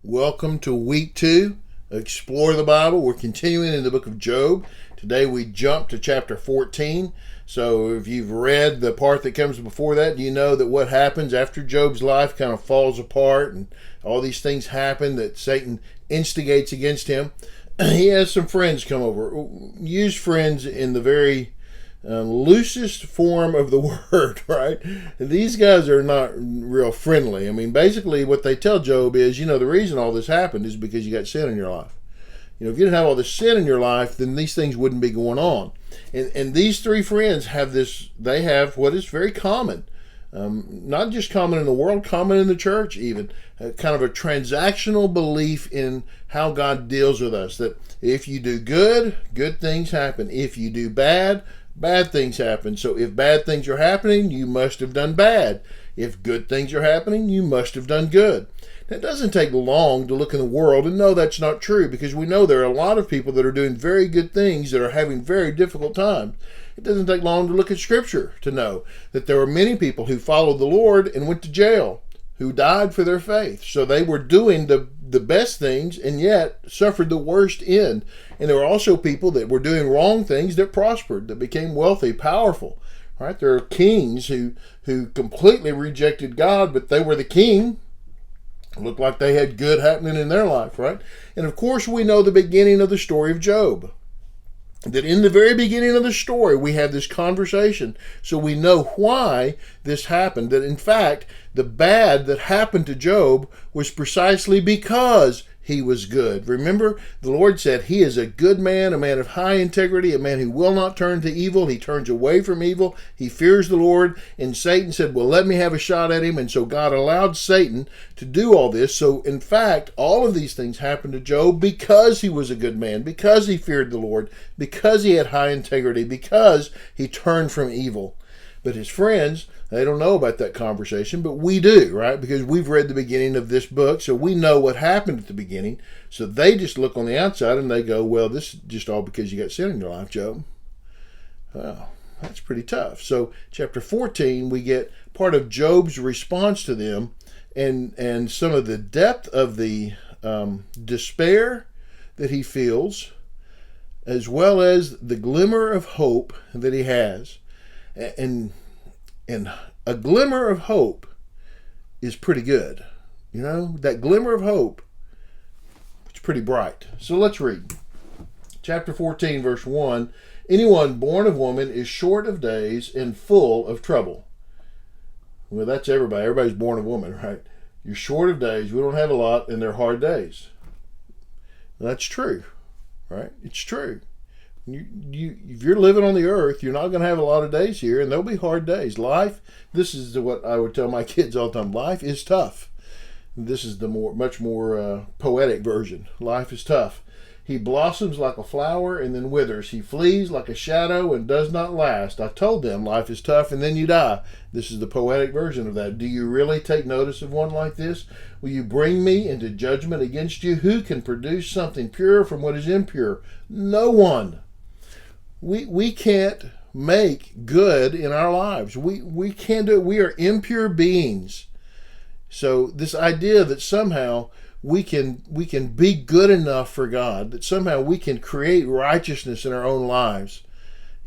Welcome to week 2, Explore the Bible. We're continuing in the book of Job. Today we jump to chapter 14. So if you've read the part that comes before that, you know that what happens after Job's life kind of falls apart and all these things happen that Satan instigates against him. He has some friends come over. Use friends in the very loosest form of the word, right? These guys are not real friendly. I mean, basically what they tell Job is, the reason all this happened is because you got sin in your life. If you didn't have all this sin in your life, then these things wouldn't be going on. And these three friends have they have what is very common. Not just common in the world, common in the church even. Kind of a transactional belief in how God deals with us. That if you do good, good things happen. If you do bad, bad things happen. So if bad things are happening, you must have done bad. If good things are happening, you must have done good. It doesn't take long to look in the world and know that's not true, because we know there are a lot of people that are doing very good things that are having very difficult times. It doesn't take long to look at Scripture to know that there were many people who followed the Lord and went to jail, who died for their faith. So they were doing the best things and yet suffered the worst end. And there were also people that were doing wrong things that prospered, that became wealthy, powerful. Right? There are kings who completely rejected God, but they were the king. It looked like they had good happening in their life, right? And of course we know the beginning of the story of Job. That in the very beginning of the story, we have this conversation. So we know why this happened. That in fact, the bad that happened to Job was precisely because he was good. Remember, the Lord said he is a good man, a man of high integrity, a man who will not turn to evil. He turns away from evil. He fears the Lord. And Satan said, well, let me have a shot at him. And so God allowed Satan to do all this. So in fact, all of these things happened to Job because he was a good man, because he feared the Lord, because he had high integrity, because he turned from evil. But his friends, they don't know about that conversation, but we do, right? Because we've read the beginning of this book, so we know what happened at the beginning. So they just look on the outside and they go, well, this is just all because you got sin in your life, Job. Well, that's pretty tough. So chapter 14, we get part of Job's response to them and some of the depth of the despair that he feels, as well as the glimmer of hope that he has. And a glimmer of hope is pretty good. That glimmer of hope, it's pretty bright. So let's read. Chapter 14, verse 1. Anyone born of woman is short of days and full of trouble. Well, that's everybody. Everybody's born of woman, right? You're short of days. We don't have a lot, and they're hard days. That's true, right? It's true. If you're living on the earth, you're not going to have a lot of days here, and there'll be hard days. Life, this is what I would tell my kids all the time. Life is tough. This is the much more poetic version. Life is tough. He blossoms like a flower and then withers. He flees like a shadow and does not last. I told them life is tough and then you die. This is the poetic version of that. Do you really take notice of one like this? Will you bring me into judgment against you? Who can produce something pure from what is impure? No one. We can't make good in our lives. We can't do it. We are impure beings. So this idea that somehow we can be good enough for God, that somehow we can create righteousness in our own lives,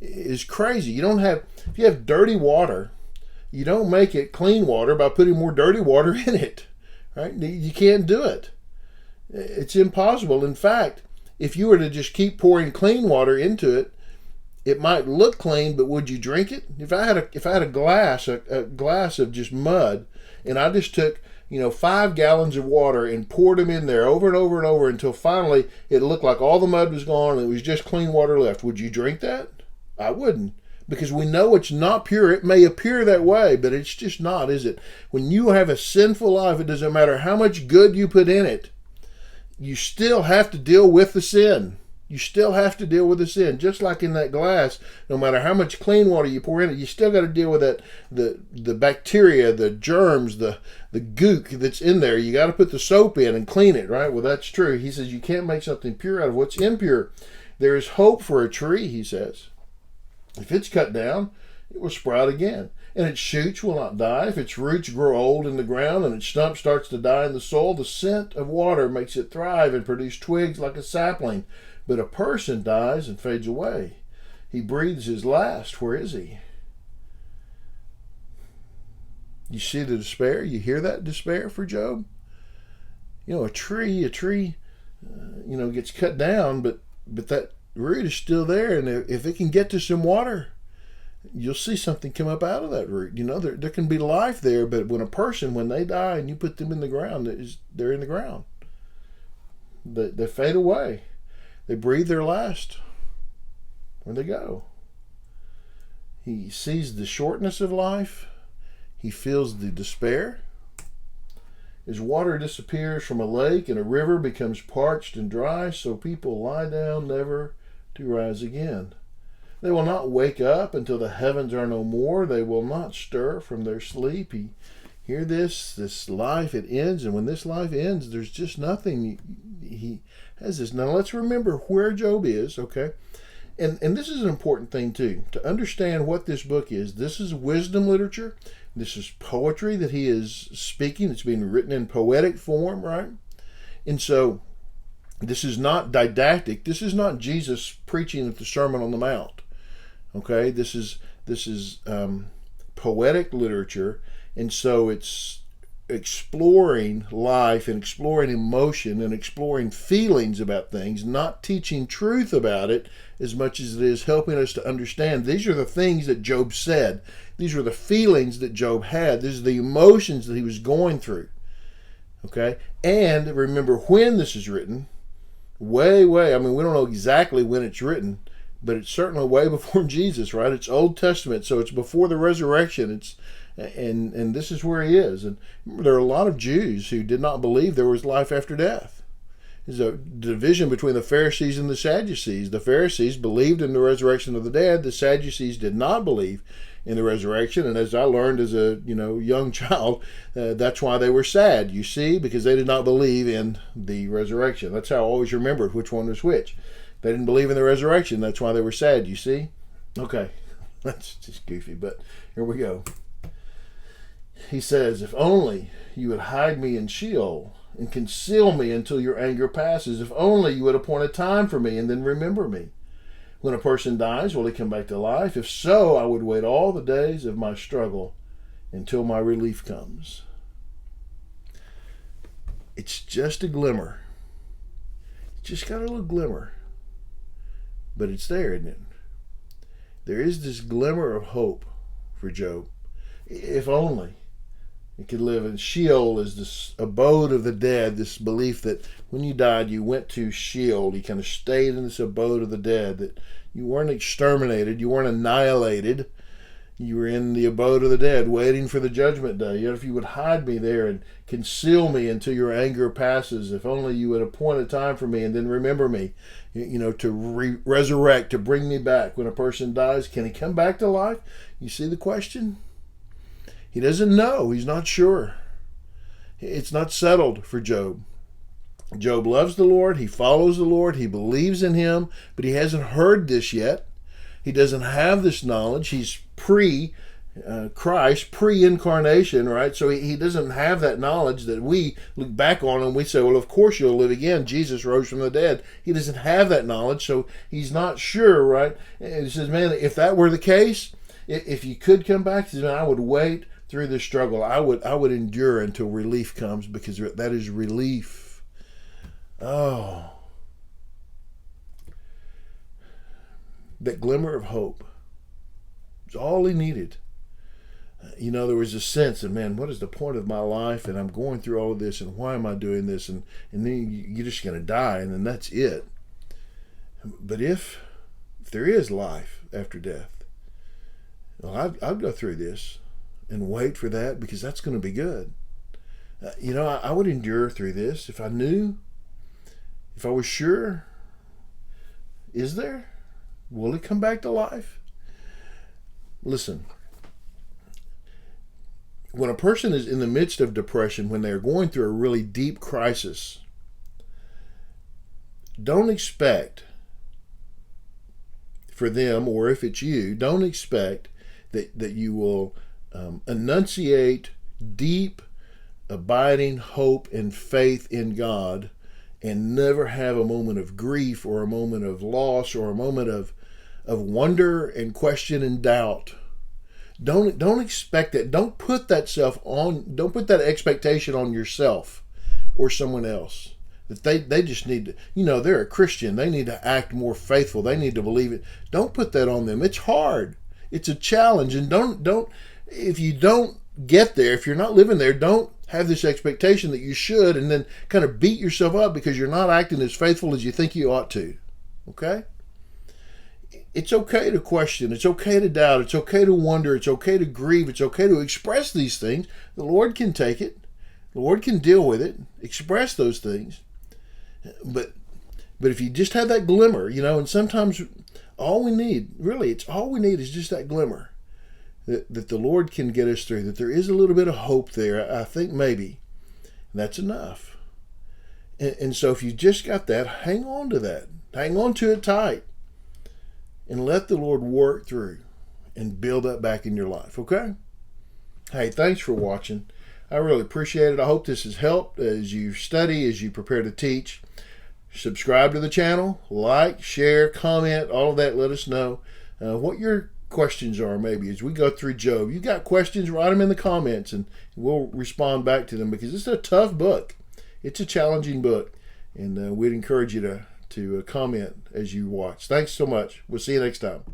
is crazy. If you have dirty water, you don't make it clean water by putting more dirty water in it, right? You can't do it. It's impossible. In fact, if you were to just keep pouring clean water into it, it might look clean, but would you drink it? If I had a glass of just mud, and I just took 5 gallons of water and poured them in there over and over and over until finally it looked like all the mud was gone and it was just clean water left, would you drink that? I wouldn't, because we know it's not pure. It may appear that way, but it's just not, is it? When you have a sinful life, it doesn't matter how much good you put in it, you still have to deal with the sin. You still have to deal with the sin. Just like in that glass, no matter how much clean water you pour in it, you still got to deal with that, the bacteria, the germs, the gook that's in there. You got to put the soap in and clean it, right? Well, that's true. He says you can't make something pure out of what's impure. There is hope for a tree, he says. If it's cut down, it will sprout again. and its shoots will not die. If its roots grow old in the ground and its stump starts to die in the soil, the scent of water makes it thrive and produce twigs like a sapling. But a person dies and fades away. He breathes his last. Where is he? You see the despair? You hear that despair for Job? A tree, gets cut down, but that root is still there, and if it can get to some water, you'll see something come up out of that root. There can be life there, but when they die and you put them in the ground, they're in the ground. They fade away. They breathe their last. Where they go? He sees the shortness of life. He feels the despair. As water disappears from a lake and a river becomes parched and dry, so people lie down never to rise again. They will not wake up until the heavens are no more. They will not stir from their sleep. Hear this life, it ends, and when this life ends, there's just nothing. He has this. Now let's remember where Job is, okay? And this is an important thing too, to understand what this book is. This is wisdom literature. This is poetry that he is speaking. It's being written in poetic form, right? And so this is not didactic. This is not Jesus preaching at the Sermon on the Mount. Okay, this is poetic literature, and so it's exploring life and exploring emotion and exploring feelings about things, not teaching truth about it as much as it is helping us to understand. These are the things that Job said. These were the feelings that Job had. These are the emotions that he was going through. Okay? And remember when this is written, way, we don't know exactly when it's written, but it's certainly way before Jesus, right? It's Old Testament, so it's before the resurrection. And this is where he is. And remember, there are a lot of Jews who did not believe there was life after death. There's a division between the Pharisees and the Sadducees. The Pharisees believed in the resurrection of the dead. The Sadducees did not believe in the resurrection. And as I learned as a young child, that's why they were sad, you see, because they did not believe in the resurrection. That's how I always remembered which one was which. They didn't believe in the resurrection. That's why they were sad, you see. Okay, that's just goofy, but here we go. He says, if only you would hide me in Sheol and conceal me until your anger passes. If only you would appoint a time for me and then remember me. When a person dies, will he come back to life? If so, I would wait all the days of my struggle until my relief comes. It's just a glimmer. It's just got a little glimmer. But it's there, isn't it? There is this glimmer of hope for Job. If only he could live in Sheol, as this abode of the dead, this belief that when you died, you went to Sheol. You kind of stayed in this abode of the dead, that you weren't exterminated, you weren't annihilated. You were in the abode of the dead, waiting for the judgment day. Yet if you would hide me there and conceal me until your anger passes, if only you would appoint a time for me and then remember me, to resurrect, to bring me back. When a person dies, can he come back to life? You see the question? He doesn't know. He's not sure. It's not settled for Job. Job loves the Lord. He follows the Lord. He believes in him, but he hasn't heard this yet. He doesn't have this knowledge. He's Christ, pre-incarnation, right? So he doesn't have that knowledge that we look back on and we say, well, of course you'll live again. Jesus rose from the dead. He doesn't have that knowledge, so he's not sure, right? And he says, man, if that were the case, if you could come back, he says, man, I would wait through this struggle. I would endure until relief comes, because that is relief. Oh. That glimmer of hope. It's all he needed. There was a sense of, man, what is the point of my life? And I'm going through all of this, and why am I doing this? And then you're just going to die, and then that's it. But if there is life after death, well, I'd go through this and wait for that, because that's going to be good. I would endure through this if I knew, if I was sure. Is there? Will it come back to life? Listen, when a person is in the midst of depression, when they're going through a really deep crisis, don't expect for them, or if it's you, don't expect that you will enunciate deep, abiding hope and faith in God, and never have a moment of grief or a moment of loss or a moment of wonder and question and doubt. Don't expect that. Don't put that expectation on yourself or someone else. That they just need to, they're a Christian. They need to act more faithful. They need to believe it. Don't put that on them. It's hard. It's a challenge. And don't if you don't get there, if you're not living there, don't have this expectation that you should and then kind of beat yourself up because you're not acting as faithful as you think you ought to. Okay? It's okay to question. It's okay to doubt. It's okay to wonder. It's okay to grieve. It's okay to express these things. The Lord can take it. The Lord can deal with it. Express those things. But if you just have that glimmer, and sometimes all we need is just that glimmer. That the Lord can get us through, that there is a little bit of hope there, I think maybe. And that's enough. And so if you just got that, hang on to that. Hang on to it tight. And let the Lord work through and build that back in your life, okay? Hey, thanks for watching. I really appreciate it. I hope this has helped as you study, as you prepare to teach. Subscribe to the channel, like, share, comment, all of that. Let us know what your questions are maybe as we go through Job. You got questions, write them in the comments and we'll respond back to them because it's a tough book. It's a challenging book, and we'd encourage you to comment as you watch. Thanks so much. We'll see you next time.